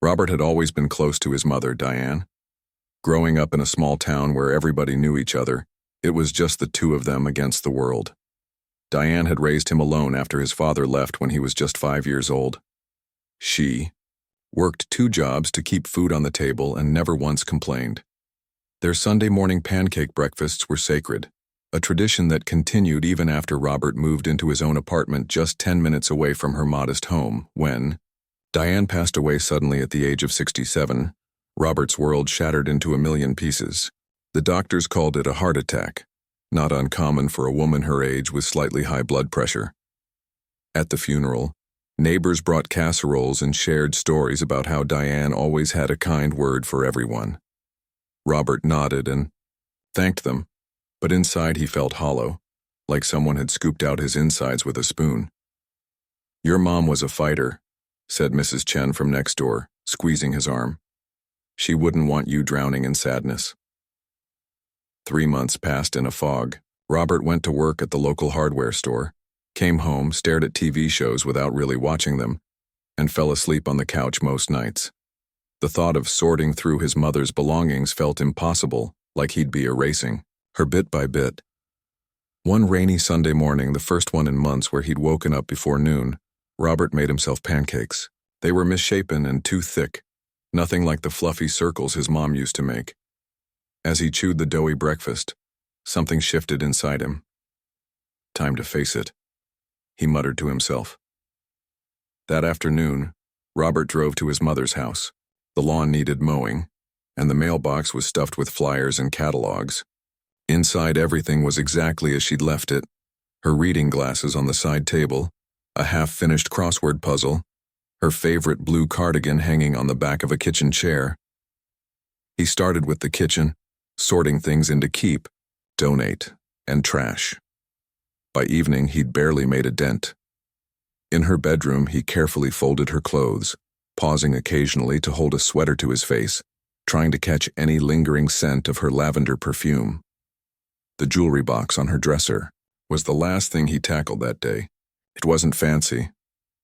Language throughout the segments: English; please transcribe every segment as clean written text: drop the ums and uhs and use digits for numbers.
Robert had always been close to his mother, Diane. Growing up in a small town where everybody knew each other, it was just the two of them against the world. Diane had raised him alone after his father left when he was just 5 years old. She worked 2 jobs to keep food on the table and never once complained. Their Sunday morning pancake breakfasts were sacred, a tradition that continued even after Robert moved into his own apartment just 10 minutes away from her modest home. When Diane passed away suddenly at the age of 67, Robert's world shattered into a million pieces. The doctors called it a heart attack, not uncommon for a woman her age with slightly high blood pressure. At the funeral, neighbors brought casseroles and shared stories about how Diane always had a kind word for everyone. Robert nodded and thanked them, but inside he felt hollow, like someone had scooped out his insides with a spoon. "Your mom was a fighter," said Mrs. Chen from next door, squeezing his arm. "She wouldn't want you drowning in sadness." 3 months passed in a fog. Robert went to work at the local hardware store, came home, stared at TV shows without really watching them, and fell asleep on the couch most nights. The thought of sorting through his mother's belongings felt impossible, like he'd be erasing her bit by bit. One rainy Sunday morning, the first one in months where he'd woken up before noon, Robert made himself pancakes. They were misshapen and too thick, nothing like the fluffy circles his mom used to make. As he chewed the doughy breakfast, something shifted inside him. "Time to face it," he muttered to himself. That afternoon, Robert drove to his mother's house. The lawn needed mowing, and the mailbox was stuffed with flyers and catalogs. Inside, everything was exactly as she'd left it: her reading glasses on the side table, a half-finished crossword puzzle, her favorite blue cardigan hanging on the back of a kitchen chair. He started with the kitchen, sorting things into keep, donate, and trash. By evening, he'd barely made a dent. In her bedroom, he carefully folded her clothes, pausing occasionally to hold a sweater to his face, trying to catch any lingering scent of her lavender perfume. The jewelry box on her dresser was the last thing he tackled that day. It wasn't fancy,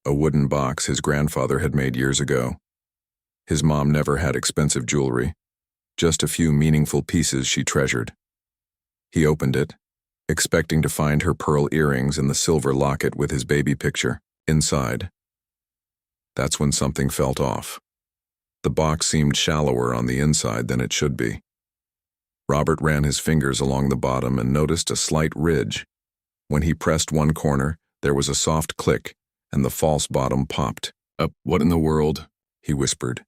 a wooden box his grandfather had made years ago. His mom never had expensive jewelry, just a few meaningful pieces she treasured. He opened it, expecting to find her pearl earrings and the silver locket with his baby picture inside. That's when something felt off. The box seemed shallower on the inside than it should be. Robert ran his fingers along the bottom and noticed a slight ridge. When he pressed one corner, there was a soft click, and the false bottom popped. "What in the world?" he whispered.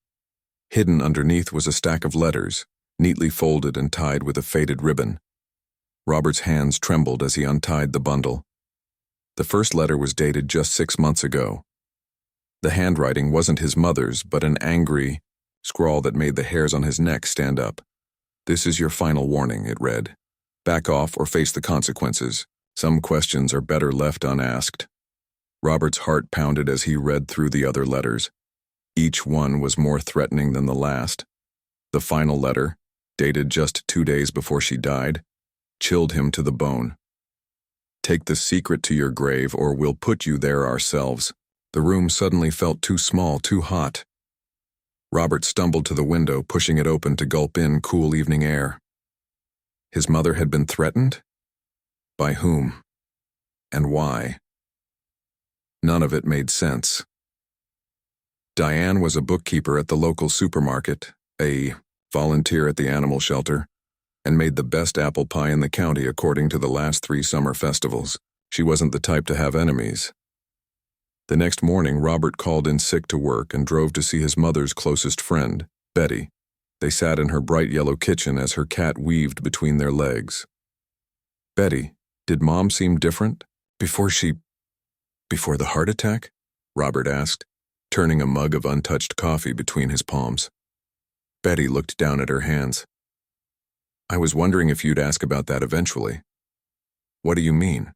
Hidden underneath was a stack of letters, neatly folded and tied with a faded ribbon. Robert's hands trembled as he untied the bundle. The first letter was dated just 6 months ago. The handwriting wasn't his mother's, but an angry scrawl that made the hairs on his neck stand up. "This is your final warning," it read. "Back off or face the consequences. Some questions are better left unasked." Robert's heart pounded as he read through the other letters. Each one was more threatening than the last. The final letter, dated just 2 days before she died, chilled him to the bone. "Take the secret to your grave, or we'll put you there ourselves." The room suddenly felt too small, too hot. Robert stumbled to the window, pushing it open to gulp in cool evening air. His mother had been threatened? By whom? And why? None of it made sense. Diane was a bookkeeper at the local supermarket, a volunteer at the animal shelter, and made the best apple pie in the county according to the last 3 summer festivals. She wasn't the type to have enemies. The next morning, Robert called in sick to work and drove to see his mother's closest friend, Betty. They sat in her bright yellow kitchen as her cat weaved between their legs. "Betty, did Mom seem different? Before the heart attack?" Robert asked, turning a mug of untouched coffee between his palms. Betty looked down at her hands. "I was wondering if you'd ask about that eventually." "What do you mean?"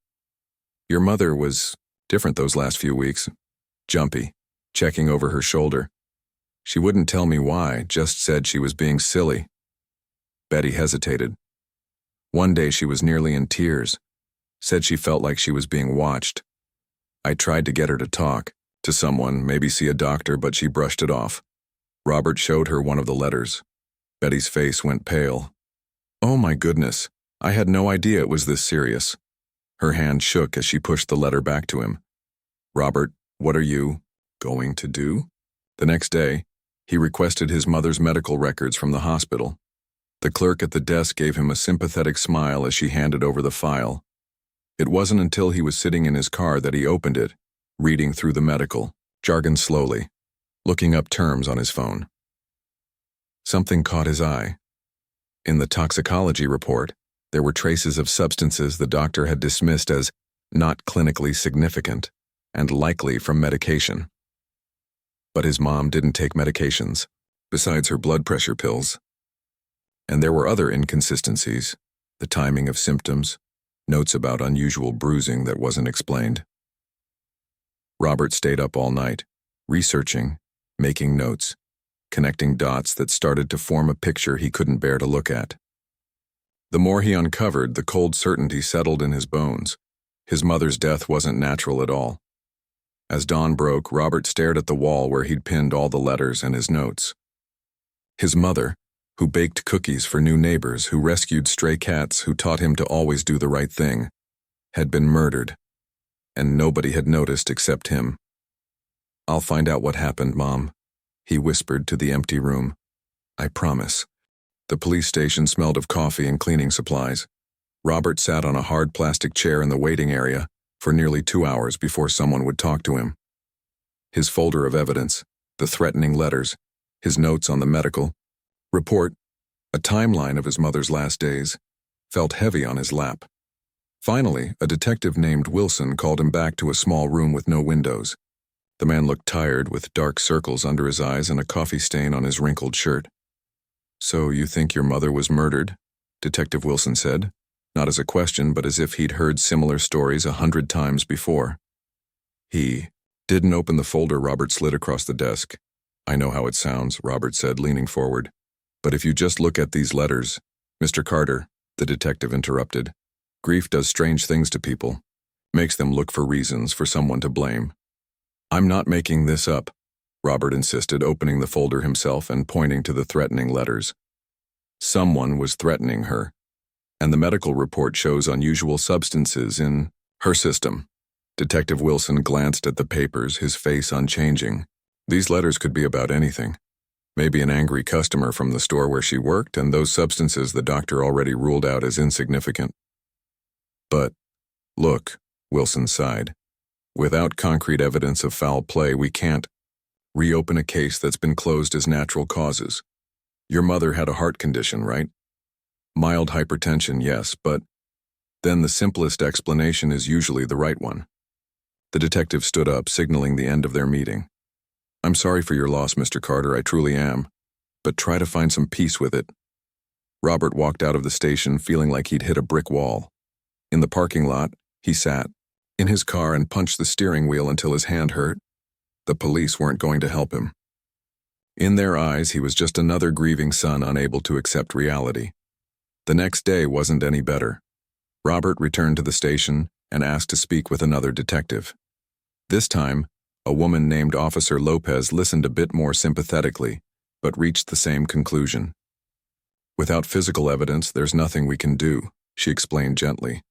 "Your mother was different those last few weeks. Jumpy, checking over her shoulder. She wouldn't tell me why, just said she was being silly." Betty hesitated. "One day she was nearly in tears. Said she felt like she was being watched. I tried to get her to talk to someone, maybe see a doctor, but she brushed it off. Robert showed her one of the letters. Betty's face went pale. "Oh my goodness, I had no idea it was this serious." Her hand shook as she pushed the letter back to him. "Robert, what are you going to do?" The next day, he requested his mother's medical records from the hospital. The clerk at the desk gave him a sympathetic smile as she handed over the file. It wasn't until he was sitting in his car that he opened it, reading through the medical jargon slowly, looking up terms on his phone. Something caught his eye. In the toxicology report, there were traces of substances the doctor had dismissed as not clinically significant and likely from medication. But his mom didn't take medications, besides her blood pressure pills. And there were other inconsistencies, the timing of symptoms, notes about unusual bruising that wasn't explained. Robert stayed up all night, researching, making notes, connecting dots that started to form a picture he couldn't bear to look at. The more he uncovered, the cold certainty settled in his bones. His mother's death wasn't natural at all. As dawn broke, Robert stared at the wall where he'd pinned all the letters and his notes. His mother, who baked cookies for new neighbors, who rescued stray cats, who taught him to always do the right thing, had been murdered, and nobody had noticed except him. "I'll find out what happened, Mom," he whispered to the empty room. "I promise." The police station smelled of coffee and cleaning supplies. Robert sat on a hard plastic chair in the waiting area for nearly 2 hours before someone would talk to him. His folder of evidence, the threatening letters, his notes on the medical report, a timeline of his mother's last days, felt heavy on his lap. Finally, a detective named Wilson called him back to a small room with no windows. The man looked tired, with dark circles under his eyes and a coffee stain on his wrinkled shirt. "So you think your mother was murdered?" Detective Wilson said, not as a question but as if he'd heard similar stories 100 times before. He didn't open the folder Robert slid across the desk. "I know how it sounds," Robert said, leaning forward. "But if you just look at these letters—" "Mr. Carter," the detective interrupted, "grief does strange things to people, makes them look for reasons for someone to blame." "I'm not making this up," Robert insisted, opening the folder himself and pointing to the threatening letters. Someone was threatening her, and the medical report shows unusual substances in her system. Detective Wilson glanced at the papers, his face unchanging. These letters could be about anything. Maybe an angry customer from the store where she worked, and those substances the doctor already ruled out as insignificant. "But, look," Wilson sighed. "Without concrete evidence of foul play, we can't reopen a case that's been closed as natural causes. Your mother had a heart condition, right? Mild hypertension, yes, but then the simplest explanation is usually the right one." The detective stood up, signaling the end of their meeting. "I'm sorry for your loss, Mr. Carter, I truly am. But try to find some peace with it." Robert walked out of the station feeling like he'd hit a brick wall. In the parking lot, he sat in his car and punched the steering wheel until his hand hurt. The police weren't going to help him. In their eyes, he was just another grieving son unable to accept reality. The next day wasn't any better. Robert returned to the station and asked to speak with another detective. This time, a woman named Officer Lopez listened a bit more sympathetically, but reached the same conclusion. "Without physical evidence, there's nothing we can do," she explained gently.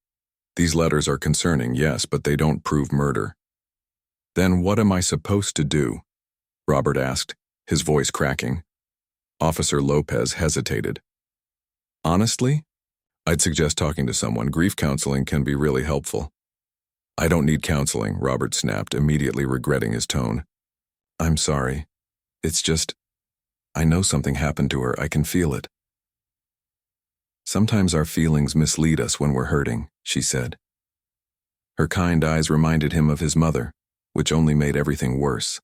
"These letters are concerning, yes, but they don't prove murder." "Then what am I supposed to do?" Robert asked, his voice cracking. Officer Lopez hesitated. "Honestly, I'd suggest talking to someone. Grief counseling can be really helpful." "I don't need counseling," Robert snapped, immediately regretting his tone. "I'm sorry. It's just, I know something happened to her. I can feel it." "Sometimes our feelings mislead us when we're hurting," she said. Her kind eyes reminded him of his mother, which only made everything worse.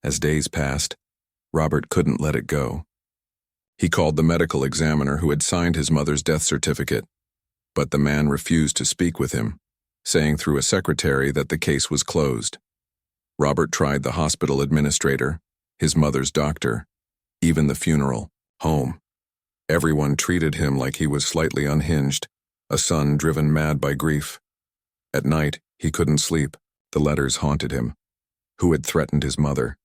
As days passed, Robert couldn't let it go. He called the medical examiner who had signed his mother's death certificate, but the man refused to speak with him, saying through a secretary that the case was closed. Robert tried the hospital administrator, his mother's doctor, even the funeral home. Everyone treated him like he was slightly unhinged, a son driven mad by grief. At night, he couldn't sleep. The letters haunted him. Who had threatened his mother?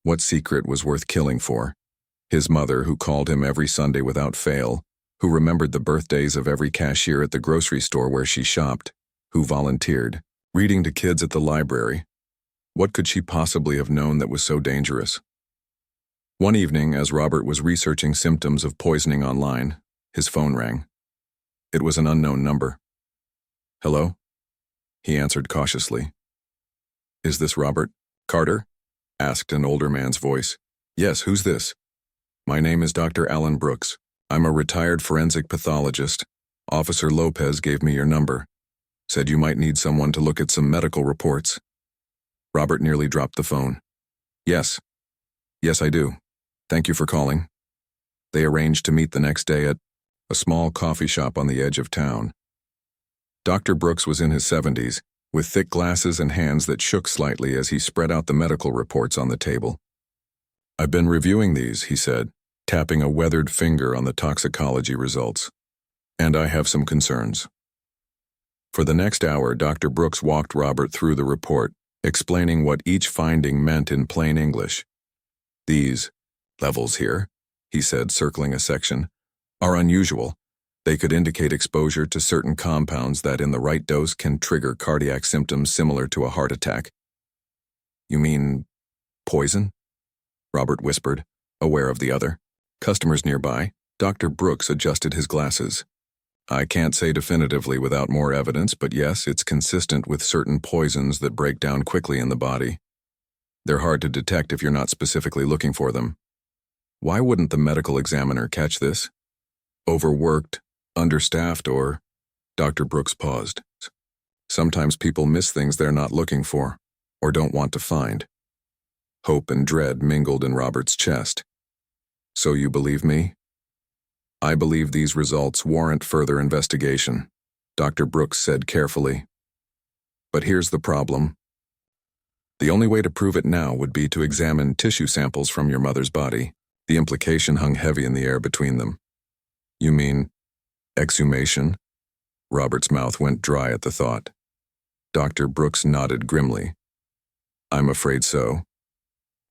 What secret was worth killing for? His mother, who called him every Sunday without fail, who remembered the birthdays of every cashier at the grocery store where she shopped, who volunteered, reading to kids at the library. What could she possibly have known that was so dangerous? One evening, as Robert was researching symptoms of poisoning online, his phone rang. It was an unknown number. "Hello?" He answered cautiously. "Is this Robert Carter?" asked an older man's voice. "Yes, who's this?" "My name is Dr. Alan Brooks. I'm a retired forensic pathologist. Officer Lopez gave me your number. Said you might need someone to look at some medical reports." Robert nearly dropped the phone. Yes, I do. Thank you for calling." They arranged to meet the next day at a small coffee shop on the edge of town. Dr. Brooks was in his 70s, with thick glasses and hands that shook slightly as he spread out the medical reports on the table. "I've been reviewing these," he said, tapping a weathered finger on the toxicology results. "And I have some concerns." For the next hour, Dr. Brooks walked Robert through the report, explaining what each finding meant in plain English. "These levels here," he said, circling a section, "are unusual. They could indicate exposure to certain compounds that in the right dose can trigger cardiac symptoms similar to a heart attack." "You mean poison?" Robert whispered, aware of the other. Customers nearby. Dr. Brooks adjusted his glasses. "I can't say definitively without more evidence, but yes, it's consistent with certain poisons that break down quickly in the body. They're hard to detect if you're not specifically looking for them." Why wouldn't the medical examiner catch this? Overworked, understaffed, or... Dr. Brooks paused. Sometimes people miss things they're not looking for, or don't want to find. Hope and dread mingled in Robert's chest. "So you believe me?" "I believe these results warrant further investigation," Dr. Brooks said carefully. "But here's the problem. The only way to prove it now would be to examine tissue samples from your mother's body." The implication hung heavy in the air between them. "You mean exhumation?" Robert's mouth went dry at the thought. Dr. Brooks nodded grimly. "I'm afraid so.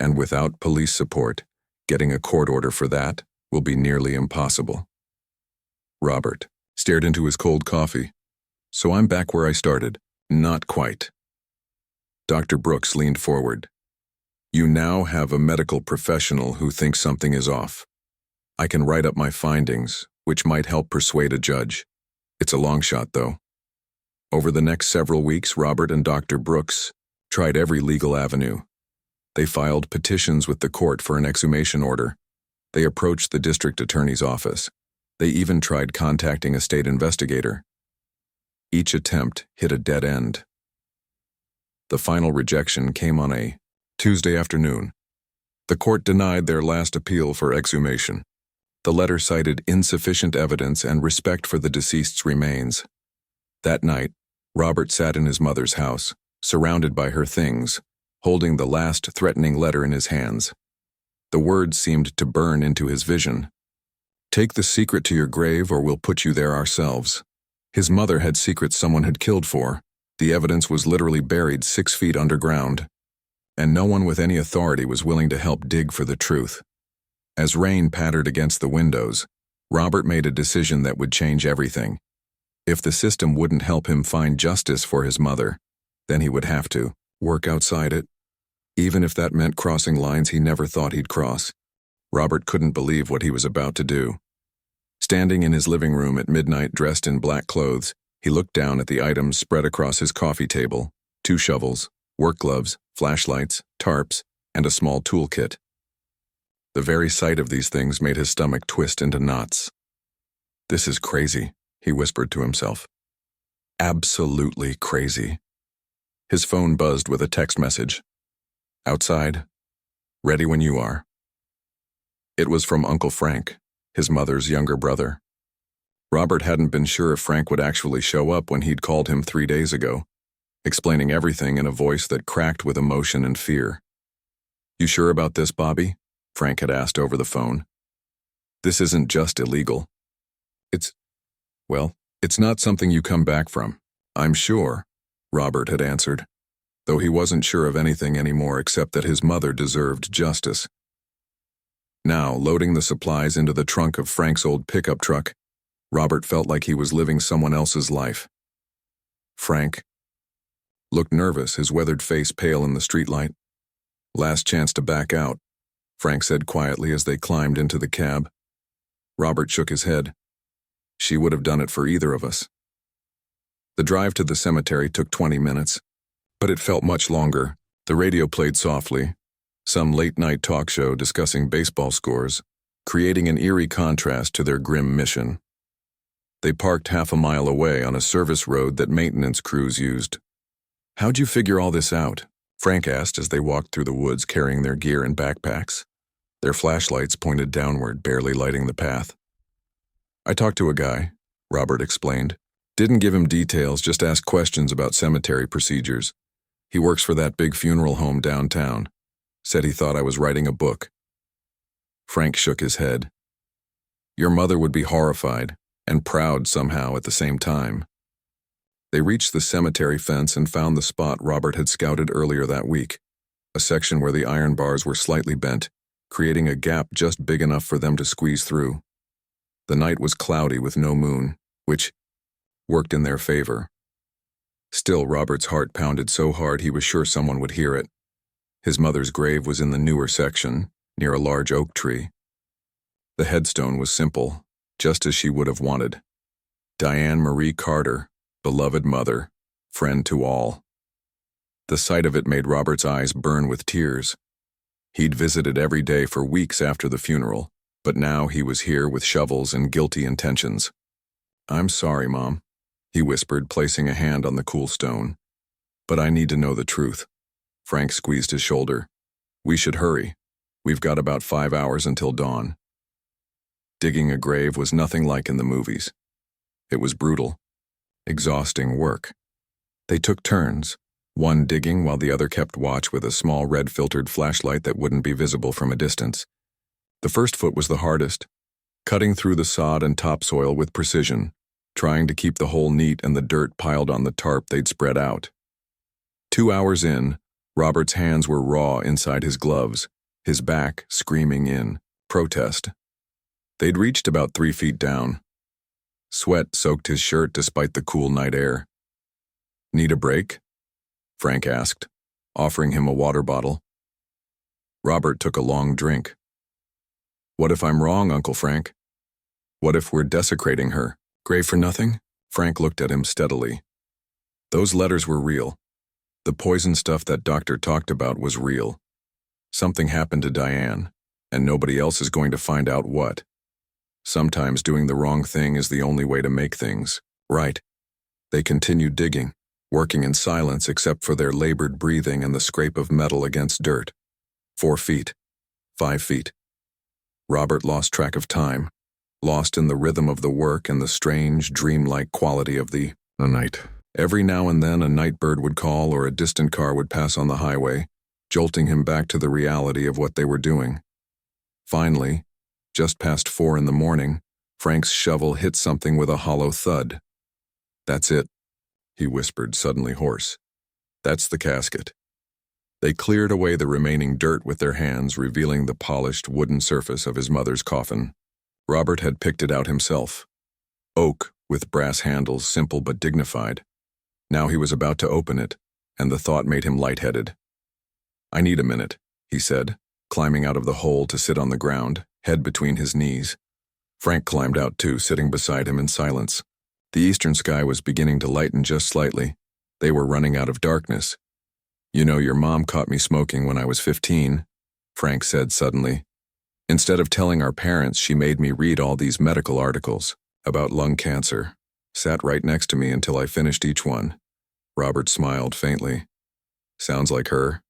And without police support, getting a court order for that will be nearly impossible." Robert stared into his cold coffee. "So I'm back where I started." "Not quite." Dr. Brooks leaned forward. "You now have a medical professional who thinks something is off. I can write up my findings, which might help persuade a judge. It's a long shot, though." Over the next several weeks, Robert and Dr. Brooks tried every legal avenue. They filed petitions with the court for an exhumation order. They approached the district attorney's office. They even tried contacting a state investigator. Each attempt hit a dead end. The final rejection came on a Tuesday afternoon. The court denied their last appeal for exhumation. The letter cited insufficient evidence and respect for the deceased's remains. That night, Robert sat in his mother's house, surrounded by her things, holding the last threatening letter in his hands. The words seemed to burn into his vision. "Take the secret to your grave or we'll put you there ourselves." His mother had secrets someone had killed for. The evidence was literally buried 6 feet underground. And no one with any authority was willing to help dig for the truth. As rain pattered against the windows, Robert made a decision that would change everything. If the system wouldn't help him find justice for his mother, then he would have to work outside it. Even if that meant crossing lines he never thought he'd cross. Robert couldn't believe what he was about to do. Standing in his living room at midnight dressed in black clothes, he looked down at the items spread across his coffee table: 2 shovels, work gloves, flashlights, tarps, and a small toolkit. The very sight of these things made his stomach twist into knots. "This is crazy," he whispered to himself. "Absolutely crazy." His phone buzzed with a text message. "Outside. Ready when you are." It was from Uncle Frank, his mother's younger brother. Robert hadn't been sure if Frank would actually show up when he'd called him 3 days ago, explaining everything in a voice that cracked with emotion and fear. "You sure about this, Bobby?" Frank had asked over the phone. "This isn't just illegal. It's not something you come back from, I'm sure," Robert had answered. though he wasn't sure of anything anymore except that his mother deserved justice. Now, loading the supplies into the trunk of Frank's old pickup truck, Robert felt like he was living someone else's life. Frank looked nervous, his weathered face pale in the streetlight. "Last chance to back out," Frank said quietly as they climbed into the cab. Robert shook his head. "She would have done it for either of us." The drive to the cemetery took 20 minutes, but it felt much longer. The radio played softly, some late-night talk show discussing baseball scores, creating an eerie contrast to their grim mission. They parked half a mile away on a service road that maintenance crews used. "How'd you figure all this out?" Frank asked as they walked through the woods carrying their gear and backpacks. Their flashlights pointed downward, barely lighting the path. "I talked to a guy," Robert explained. "Didn't give him details, just asked questions about cemetery procedures. He works for that big funeral home downtown. Said he thought I was writing a book." Frank shook his head. "Your mother would be horrified, and proud somehow at the same time." They reached the cemetery fence and found the spot Robert had scouted earlier that week, a section where the iron bars were slightly bent, creating a gap just big enough for them to squeeze through. The night was cloudy with no moon, which worked in their favor. Still, Robert's heart pounded so hard he was sure someone would hear it. His mother's grave was in the newer section, near a large oak tree. The headstone was simple, just as she would have wanted. Diane Marie Carter, beloved mother, friend to all. The sight of it made Robert's eyes burn with tears. He'd visited every day for weeks after the funeral, but now he was here with shovels and guilty intentions. "I'm sorry, Mom," he whispered, placing a hand on the cool stone. "But I need to know the truth." Frank squeezed his shoulder. "We should hurry. We've got about 5 hours until dawn." Digging a grave was nothing like in the movies. It was brutal, exhausting work. They took turns, one digging while the other kept watch with a small red-filtered flashlight that wouldn't be visible from a distance. The first foot was the hardest, cutting through the sod and topsoil with precision, trying to keep the hole neat and the dirt piled on the tarp they'd spread out. 2 hours in, Robert's hands were raw inside his gloves, his back screaming in protest. They'd reached about 3 feet down. Sweat soaked his shirt despite the cool night air. "Need a break?" Frank asked, offering him a water bottle. Robert took a long drink. "What if I'm wrong, Uncle Frank? What if we're desecrating her? Grave for nothing?" Frank looked at him steadily. "Those letters were real. The poison stuff that doctor talked about was real. Something happened to Diane, and nobody else is going to find out what. Sometimes doing the wrong thing is the only way to make things right." They continued digging, working in silence except for their labored breathing and the scrape of metal against dirt. 4 feet, 5 feet. Robert lost track of time, lost in the rhythm of the work and the strange, dreamlike quality of the night. Every now and then a night bird would call or a distant car would pass on the highway, jolting him back to the reality of what they were doing. Finally, just past 4 in the morning, Frank's shovel hit something with a hollow thud. "That's it," he whispered, suddenly hoarse. "That's the casket." They cleared away the remaining dirt with their hands, revealing the polished wooden surface of his mother's coffin. Robert had picked it out himself. Oak, with brass handles, simple but dignified. Now he was about to open it, and the thought made him lightheaded. "I need a minute," he said, climbing out of the hole to sit on the ground, head between his knees. Frank climbed out too, sitting beside him in silence. The eastern sky was beginning to lighten just slightly. They were running out of darkness. "You know, your mom caught me smoking when I was 15, Frank said suddenly. "Instead of telling our parents, she made me read all these medical articles about lung cancer. Sat right next to me until I finished each one." Robert smiled faintly. "Sounds like her."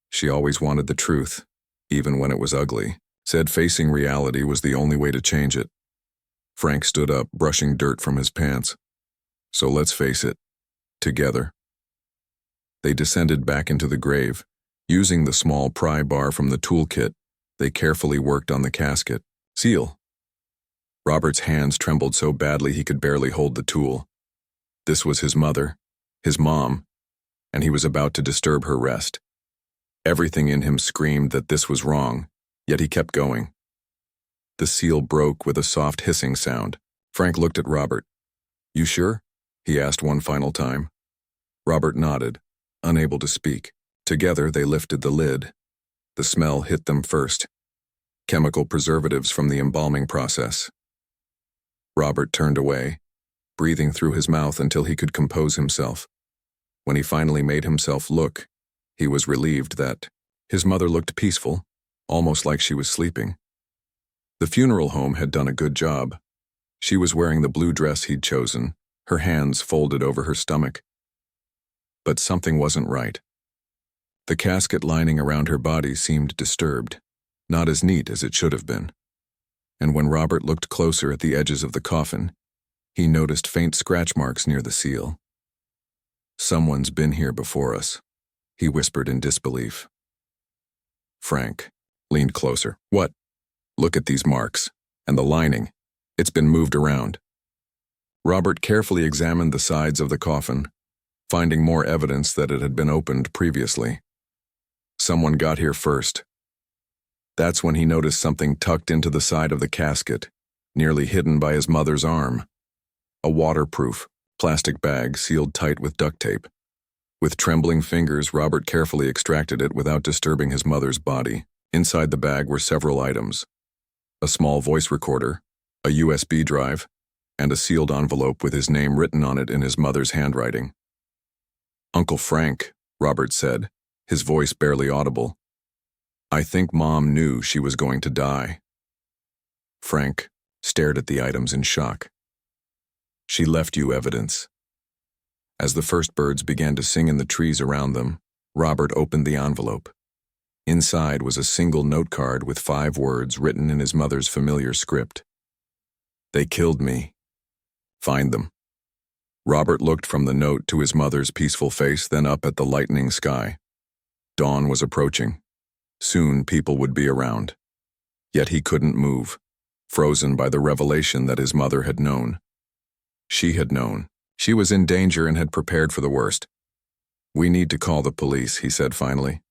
She always wanted the truth, even when it was ugly. Said facing reality was the only way to change it. Frank stood up, brushing dirt from his pants. "So let's face it. Together." They descended back into the grave. Using the small pry bar from the toolkit, they carefully worked on the casket. "Seal." Robert's hands trembled so badly he could barely hold the tool. This was his mother, his mom. and he was about to disturb her rest. Everything in him screamed that this was wrong, yet he kept going. The seal broke with a soft hissing sound. Frank looked at Robert. "You sure?" he asked one final time. Robert nodded, unable to speak. Together they lifted the lid. The smell hit them first. Chemical preservatives from the embalming process. Robert turned away, breathing through his mouth until he could compose himself. When he finally made himself look, he was relieved that his mother looked peaceful, almost like she was sleeping. The funeral home had done a good job. She was wearing the blue dress he'd chosen, her hands folded over her stomach. But something wasn't right. The casket lining around her body seemed disturbed, not as neat as it should have been. And when Robert looked closer at the edges of the coffin, he noticed faint scratch marks near the seal. "Someone's been here before us," he whispered in disbelief. Frank leaned closer. "What?" "Look at these marks. And the lining. It's been moved around." Robert carefully examined the sides of the coffin, finding more evidence that it had been opened previously. Someone got here first. That's when he noticed something tucked into the side of the casket, nearly hidden by his mother's arm. A waterproof, plastic bag sealed tight with duct tape. With trembling fingers, Robert carefully extracted it without disturbing his mother's body. Inside the bag were several items: a small voice recorder, a USB drive, and a sealed envelope with his name written on it in his mother's handwriting. "Uncle Frank," Robert said, his voice barely audible. "I think Mom knew she was going to die." Frank stared at the items in shock. "She left you evidence." As the first birds began to sing in the trees around them, Robert opened the envelope. Inside was a single note card with 5 words written in his mother's familiar script. "They killed me. Find them." Robert looked from the note to his mother's peaceful face, then up at the lightening sky. Dawn was approaching. Soon people would be around. Yet he couldn't move, frozen by the revelation that his mother had known. She had known. She was in danger and had prepared for the worst. "We need to call the police," he said finally.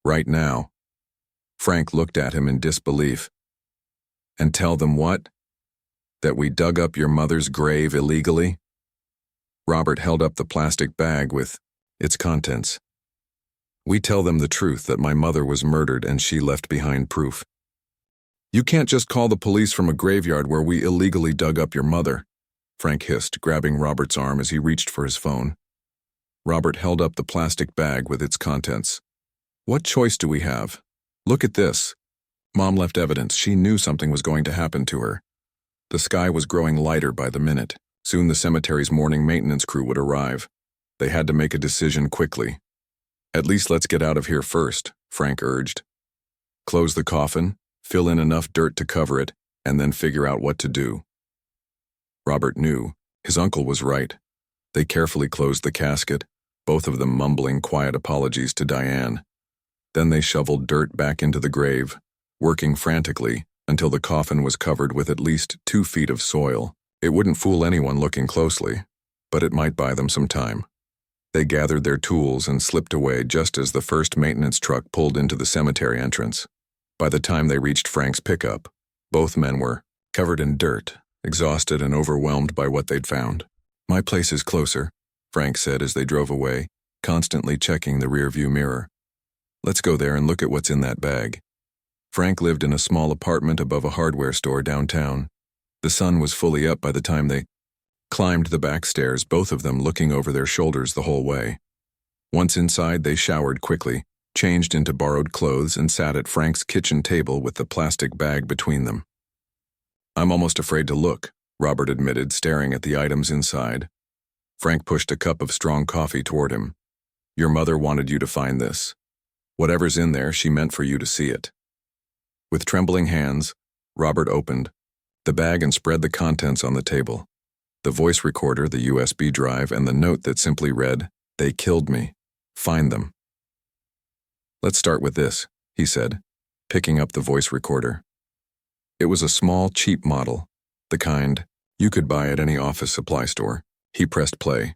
"Right now." Frank looked at him in disbelief. "And tell them what? That we dug up your mother's grave illegally?" Robert held up the plastic bag with its contents. "We tell them the truth, that my mother was murdered and she left behind proof." "You can't just call the police from a graveyard where we illegally dug up your mother," Frank hissed, grabbing Robert's arm as he reached for his phone. Robert held up the plastic bag with its contents. "What choice do we have? Look at this. Mom left evidence. She knew something was going to happen to her." The sky was growing lighter by the minute. Soon the cemetery's morning maintenance crew would arrive. They had to make a decision quickly. "At least let's get out of here first," Frank urged. "Close the coffin, fill in enough dirt to cover it, and then figure out what to do." Robert knew. His uncle was right. They carefully closed the casket, both of them mumbling quiet apologies to Diane. Then they shoveled dirt back into the grave, working frantically until the coffin was covered with at least 2 feet of soil. It wouldn't fool anyone looking closely, but it might buy them some time. They gathered their tools and slipped away just as the first maintenance truck pulled into the cemetery entrance. By the time they reached Frank's pickup, both men were covered in dirt, exhausted and overwhelmed by what they'd found. "My place is closer," Frank said as they drove away, constantly checking the rearview mirror. "Let's go there and look at what's in that bag." Frank lived in a small apartment above a hardware store downtown. The sun was fully up by the time they climbed the back stairs, both of them looking over their shoulders the whole way. Once inside, they showered quickly, changed into borrowed clothes, and sat at Frank's kitchen table with the plastic bag between them. "I'm almost afraid to look," Robert admitted, staring at the items inside. Frank pushed a cup of strong coffee toward him. "Your mother wanted you to find this. Whatever's in there, she meant for you to see it." With trembling hands, Robert opened the bag and spread the contents on the table. The voice recorder, the USB drive, and the note that simply read, "They killed me. Find them." "Let's start with this," he said, picking up the voice recorder. It was a small, cheap model, the kind you could buy at any office supply store. He pressed play.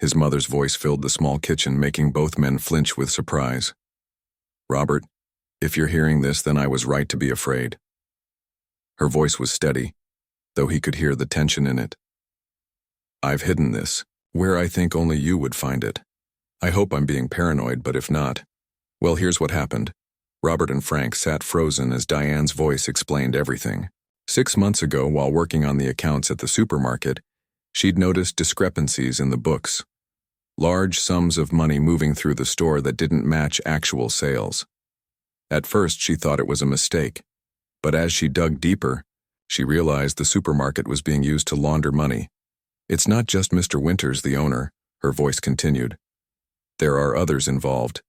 His mother's voice filled the small kitchen, making both men flinch with surprise. "Robert, if you're hearing this, then I was right to be afraid." Her voice was steady, though he could hear the tension in it. "I've hidden this, where I think only you would find it. I hope I'm being paranoid, but if not, well, here's what happened." Robert and Frank sat frozen as Diane's voice explained everything. 6 months ago, while working on the accounts at the supermarket, she'd noticed discrepancies in the books. Large sums of money moving through the store that didn't match actual sales. At first, she thought it was a mistake, but as she dug deeper, she realized the supermarket was being used to launder money. "It's not just Mr. Winters, the owner," her voice continued. "There are others involved,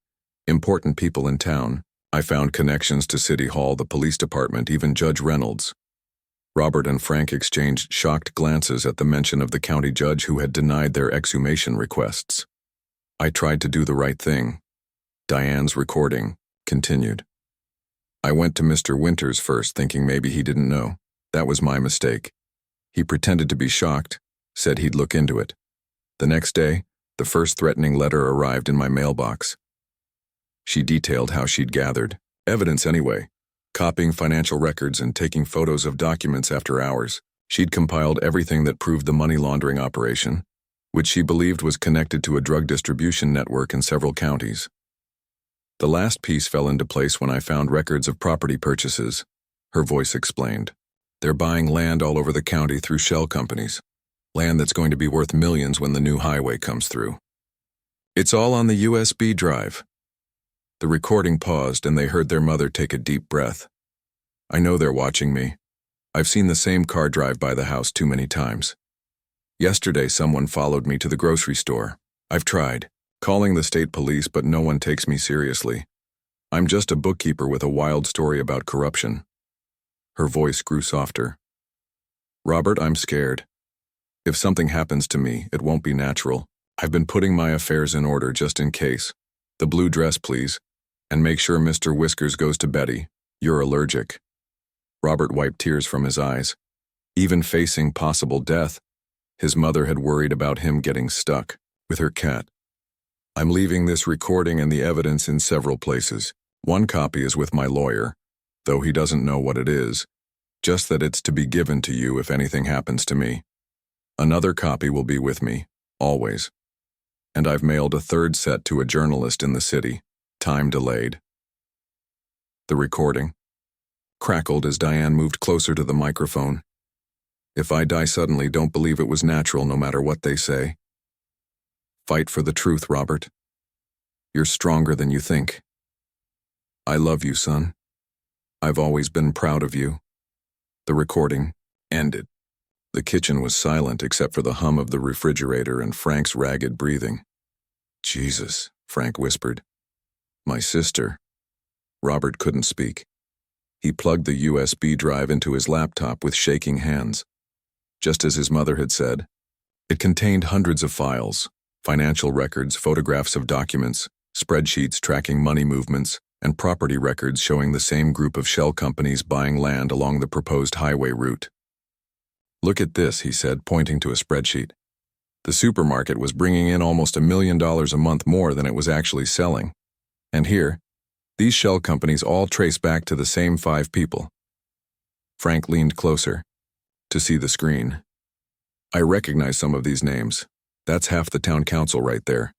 important people in town. I found connections to City Hall, the police department, even Judge Reynolds." Robert and Frank exchanged shocked glances at the mention of the county judge who had denied their exhumation requests. "I tried to do the right thing," Diane's recording continued. "I went to Mr. Winters first, thinking maybe he didn't know. That was my mistake. He pretended to be shocked, said he'd look into it. The next day, the first threatening letter arrived in my mailbox." She detailed how she'd gathered evidence anyway, copying financial records and taking photos of documents after hours. She'd compiled everything that proved the money laundering operation, which she believed was connected to a drug distribution network in several counties. "The last piece fell into place when I found records of property purchases," her voice explained. "They're buying land all over the county through shell companies, land that's going to be worth millions when the new highway comes through. It's all on the USB drive." The recording paused and they heard their mother take a deep breath. "I know they're watching me. I've seen the same car drive by the house too many times. Yesterday someone followed me to the grocery store. I've tried calling the state police, but no one takes me seriously. I'm just a bookkeeper with a wild story about corruption." Her voice grew softer. "Robert, I'm scared. If something happens to me, it won't be natural. I've been putting my affairs in order just in case. The blue dress, please. And make sure Mr. Whiskers goes to Betty. You're allergic." Robert wiped tears from his eyes. Even facing possible death, his mother had worried about him getting stuck with her cat. "I'm leaving this recording and the evidence in several places. One copy is with my lawyer, though he doesn't know what it is, just that it's to be given to you if anything happens to me. Another copy will be with me, always. And I've mailed a third set to a journalist in the city, time delayed." The recording crackled as Diane moved closer to the microphone. "If I die suddenly, don't believe it was natural no matter what they say. Fight for the truth, Robert. You're stronger than you think. I love you, son. I've always been proud of you." The recording ended. The kitchen was silent except for the hum of the refrigerator and Frank's ragged breathing. "Jesus," Frank whispered. "My sister." Robert couldn't speak. He plugged the USB drive into his laptop with shaking hands. Just as his mother had said, it contained hundreds of files, financial records, photographs of documents, spreadsheets tracking money movements, and property records showing the same group of shell companies buying land along the proposed highway route. "Look at this," he said, pointing to a spreadsheet. The supermarket was bringing in almost $1 million a month more than it was actually selling. And here, these shell companies all trace back to the same 5 people. Frank leaned closer to see the screen. "I recognize some of these names. That's half the town council right there."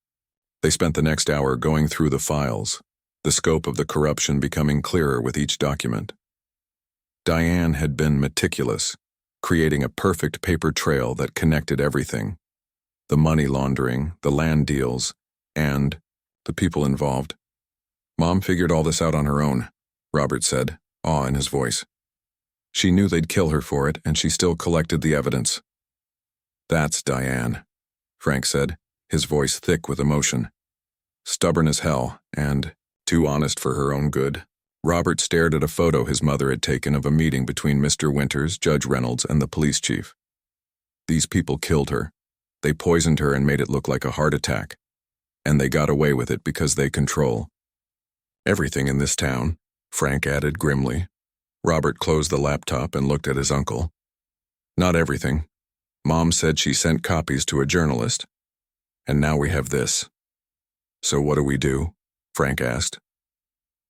They spent the next hour going through the files, the scope of the corruption becoming clearer with each document. Diane had been meticulous, creating a perfect paper trail that connected everything. The money laundering, the land deals, and the people involved. "Mom figured all this out on her own," Robert said, awe in his voice. "She knew they'd kill her for it, and she still collected the evidence." "That's Diane," Frank said, his voice thick with emotion. "Stubborn as hell, and too honest for her own good." Robert stared at a photo his mother had taken of a meeting between Mr. Winters, Judge Reynolds, and the police chief. "These people killed her. They poisoned her and made it look like a heart attack. And they got away with it because they control everything in this town," Frank added grimly. Robert closed the laptop and looked at his uncle. "Not everything. Mom said she sent copies to a journalist. And now we have this. So what do we do? Frank asked.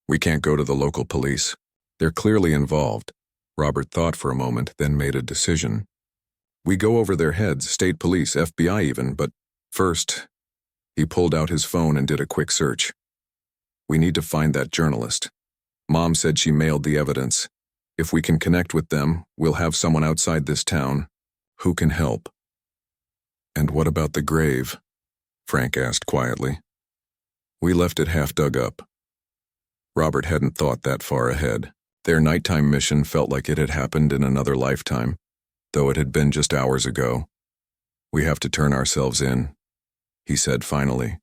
We can't go to the local police. They're clearly involved. Robert thought for a moment, then made a decision. We go over their heads, state police, FBI even, but first, he pulled out his phone and did a quick search. We need to find that journalist. Mom said she mailed the evidence. If we can connect with them, we'll have someone outside this town who can help. And what about the grave? Frank asked quietly. We left it half dug up. Robert hadn't thought that far ahead. Their nighttime mission felt like it had happened in another lifetime, though it had been just hours ago. We have to turn ourselves in, he said finally.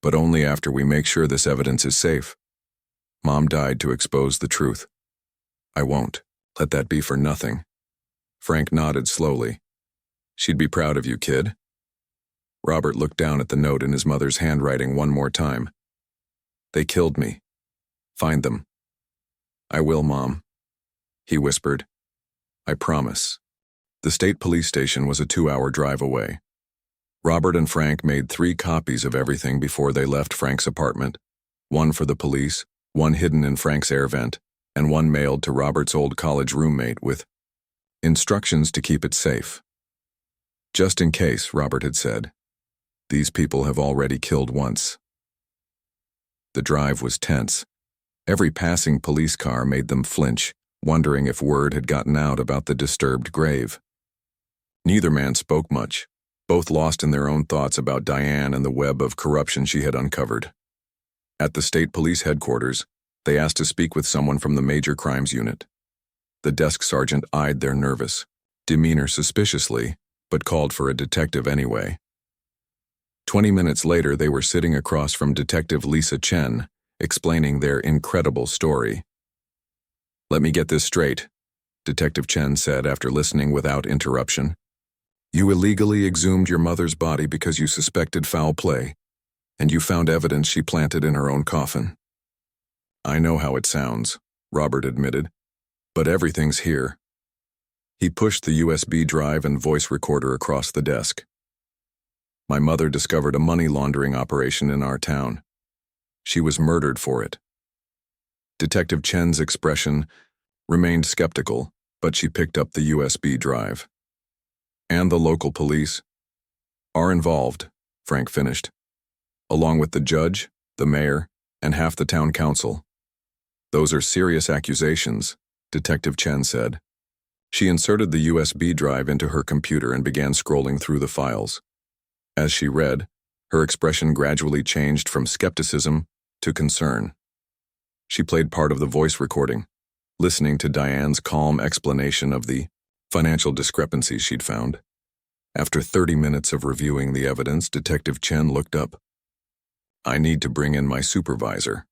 But only after we make sure this evidence is safe. Mom died to expose the truth. I won't let that be for nothing. Frank nodded slowly. She'd be proud of you, kid. Robert looked down at the note in his mother's handwriting one more time. They killed me. Find them. I will, Mom, he whispered. I promise. The state police station was a 2-hour drive away. Robert and Frank made 3 copies of everything before they left Frank's apartment, one for the police, one hidden in Frank's air vent, and one mailed to Robert's old college roommate with instructions to keep it safe. Just in case, Robert had said. These people have already killed once. The drive was tense. Every passing police car made them flinch, wondering if word had gotten out about the disturbed grave. Neither man spoke much, both lost in their own thoughts about Diane and the web of corruption she had uncovered. At the state police headquarters, they asked to speak with someone from the major crimes unit. The desk sergeant eyed their nervous demeanor suspiciously, but called for a detective anyway. 20 minutes later, they were sitting across from Detective Lisa Chen, explaining their incredible story. Let me get this straight, Detective Chen said after listening without interruption. You illegally exhumed your mother's body because you suspected foul play, and you found evidence she planted in her own coffin. I know how it sounds, Robert admitted, but everything's here. He pushed the USB drive and voice recorder across the desk. My mother discovered a money laundering operation in our town. She was murdered for it. Detective Chen's expression remained skeptical, but she picked up the USB drive. And the local police are involved, Frank finished, along with the judge, the mayor, and half the town council. Those are serious accusations, Detective Chen said. She inserted the USB drive into her computer and began scrolling through the files. As she read, her expression gradually changed from skepticism to concern. She played part of the voice recording, listening to Diane's calm explanation of the financial discrepancies she'd found. After 30 minutes of reviewing the evidence, Detective Chen looked up. I need to bring in my supervisor.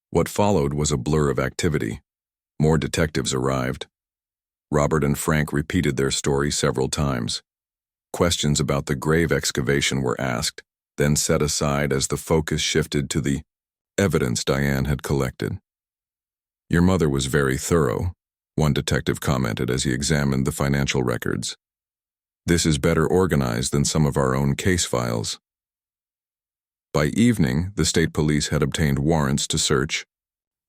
What followed was a blur of activity. More detectives arrived. Robert and Frank repeated their story several times. Questions about the grave excavation were asked, then set aside as the focus shifted to the evidence Diane had collected. Your mother was very thorough, one detective commented as he examined the financial records. This is better organized than some of our own case files. By evening, the state police had obtained warrants to search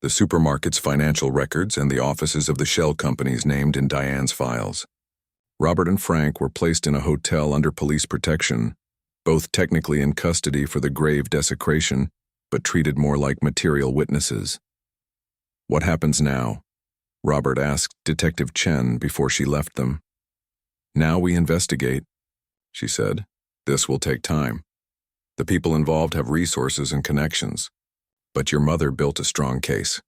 the supermarket's financial records and the offices of the shell companies named in Diane's files. Robert and Frank were placed in a hotel under police protection, both technically in custody for the grave desecration, but treated more like material witnesses. What happens now? Robert asked Detective Chen before she left them. Now we investigate, she said. This will take time. The people involved have resources and connections, but your mother built a strong case.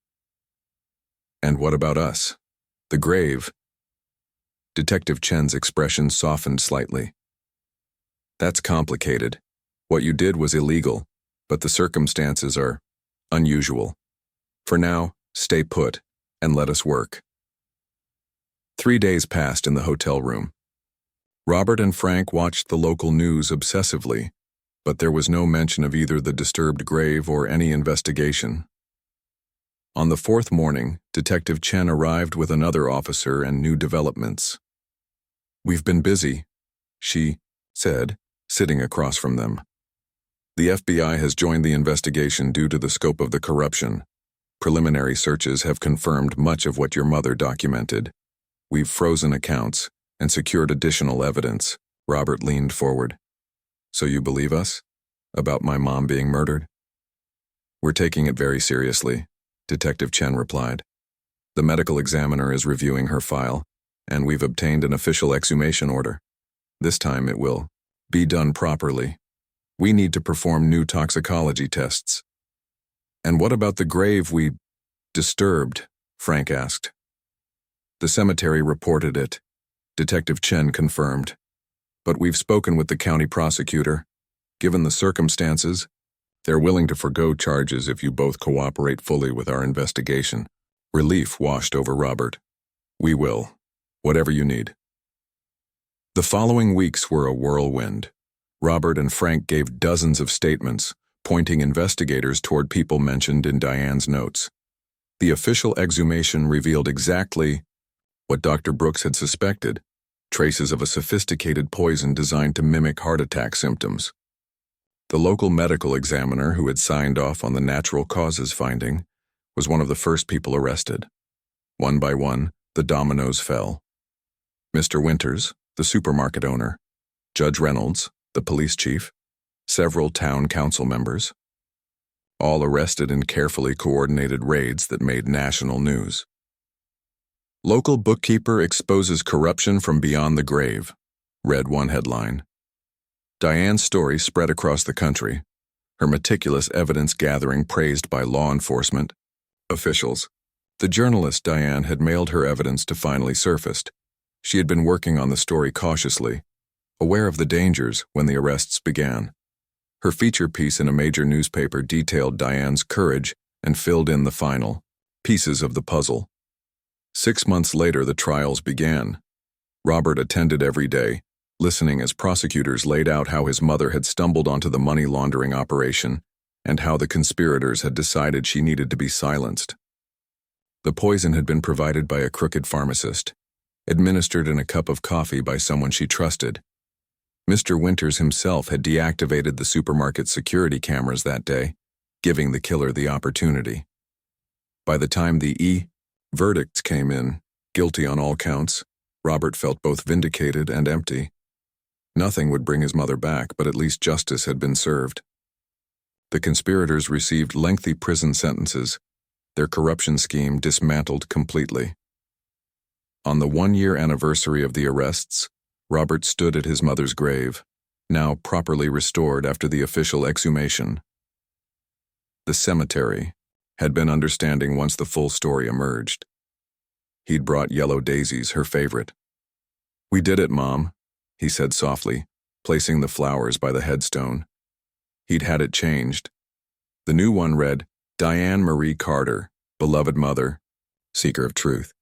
And what about us? The grave? Detective Chen's expression softened slightly. That's complicated. What you did was illegal, but the circumstances are unusual. For now, stay put and let us work. 3 days passed in the hotel room. Robert and Frank watched the local news obsessively, but there was no mention of either the disturbed grave or any investigation. On the 4th morning, Detective Chen arrived with another officer and new developments. We've been busy, she said, sitting across from them. The FBI has joined the investigation due to the scope of the corruption. Preliminary searches have confirmed much of what your mother documented. We've frozen accounts and secured additional evidence. Robert leaned forward. So you believe us? About my mom being murdered? We're taking it very seriously, Detective Chen replied. The medical examiner is reviewing her file, and we've obtained an official exhumation order. This time it will be done properly. We need to perform new toxicology tests. And what about the grave we disturbed? Frank asked. The cemetery reported it. Detective Chen confirmed. But we've spoken with the county prosecutor. Given the circumstances, they're willing to forgo charges if you both cooperate fully with our investigation. Relief washed over Robert. We will. Whatever you need. The following weeks were a whirlwind. Robert and Frank gave dozens of statements, pointing investigators toward people mentioned in Diane's notes. The official exhumation revealed exactly what Dr. Brooks had suspected, traces of a sophisticated poison designed to mimic heart attack symptoms. The local medical examiner who had signed off on the natural causes finding was one of the first people arrested. One by one, the dominoes fell. Mr. Winters, the supermarket owner, Judge Reynolds, the police chief, several town council members, all arrested in carefully coordinated raids that made national news. Local bookkeeper exposes corruption from beyond the grave, read one headline. Diane's story spread across the country, her meticulous evidence gathering praised by law enforcement officials. The journalist Diane had mailed her evidence to finally surfaced. She had been working on the story cautiously, aware of the dangers when the arrests began. Her feature piece in a major newspaper detailed Diane's courage and filled in the final pieces of the puzzle. 6 months later, the trials began. Robert attended every day, listening as prosecutors laid out how his mother had stumbled onto the money laundering operation and how the conspirators had decided she needed to be silenced. The poison had been provided by a crooked pharmacist, administered in a cup of coffee by someone she trusted. Mr. Winters himself had deactivated the supermarket security cameras that day, giving the killer the opportunity. By the time the verdicts came in, guilty on all counts, Robert felt both vindicated and empty. Nothing would bring his mother back, but at least justice had been served. The conspirators received lengthy prison sentences, their corruption scheme dismantled completely. On the 1-year anniversary of the arrests, Robert stood at his mother's grave, now properly restored after the official exhumation. The cemetery had been understanding once the full story emerged. He'd brought yellow daisies, her favorite. "We did it, Mom," he said softly, placing the flowers by the headstone. He'd had it changed. The new one read, Diane Marie Carter, beloved mother, seeker of truth.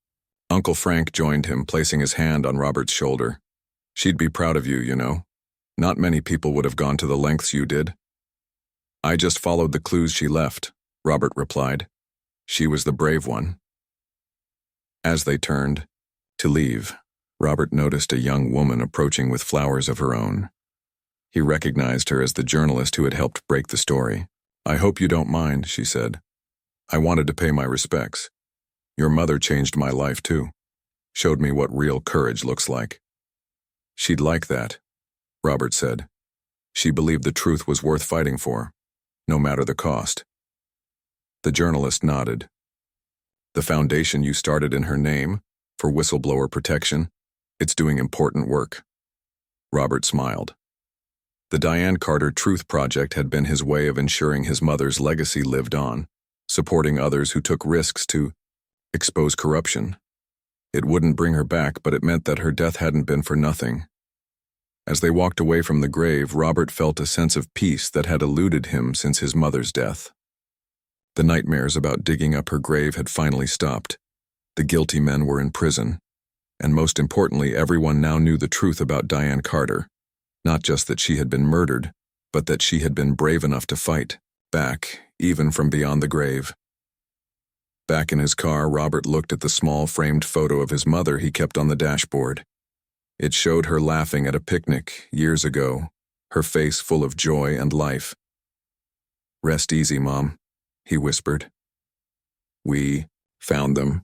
Uncle Frank joined him, placing his hand on Robert's shoulder. "She'd be proud of you, you know. Not many people would have gone to the lengths you did." "I just followed the clues she left," Robert replied. "She was the brave one." As they turned to leave, Robert noticed a young woman approaching with flowers of her own. He recognized her as the journalist who had helped break the story. "I hope you don't mind," she said. "I wanted to pay my respects. Your mother changed my life too. Showed me what real courage looks like." "She'd like that," Robert said. "She believed the truth was worth fighting for, no matter the cost." The journalist nodded. "The foundation you started in her name, for whistleblower protection, it's doing important work." Robert smiled. The Diane Carter Truth Project had been his way of ensuring his mother's legacy lived on, supporting others who took risks to expose corruption. It wouldn't bring her back, but it meant that her death hadn't been for nothing. As they walked away from the grave, Robert felt a sense of peace that had eluded him since his mother's death. The nightmares about digging up her grave had finally stopped. The guilty men were in prison, and most importantly, everyone now knew the truth about Diane Carter. Not just that she had been murdered, but that she had been brave enough to fight back, even from beyond the grave. Back in his car, Robert looked at the small framed photo of his mother he kept on the dashboard. It showed her laughing at a picnic years ago, her face full of joy and life. "Rest easy, Mom," he whispered. "We found them,"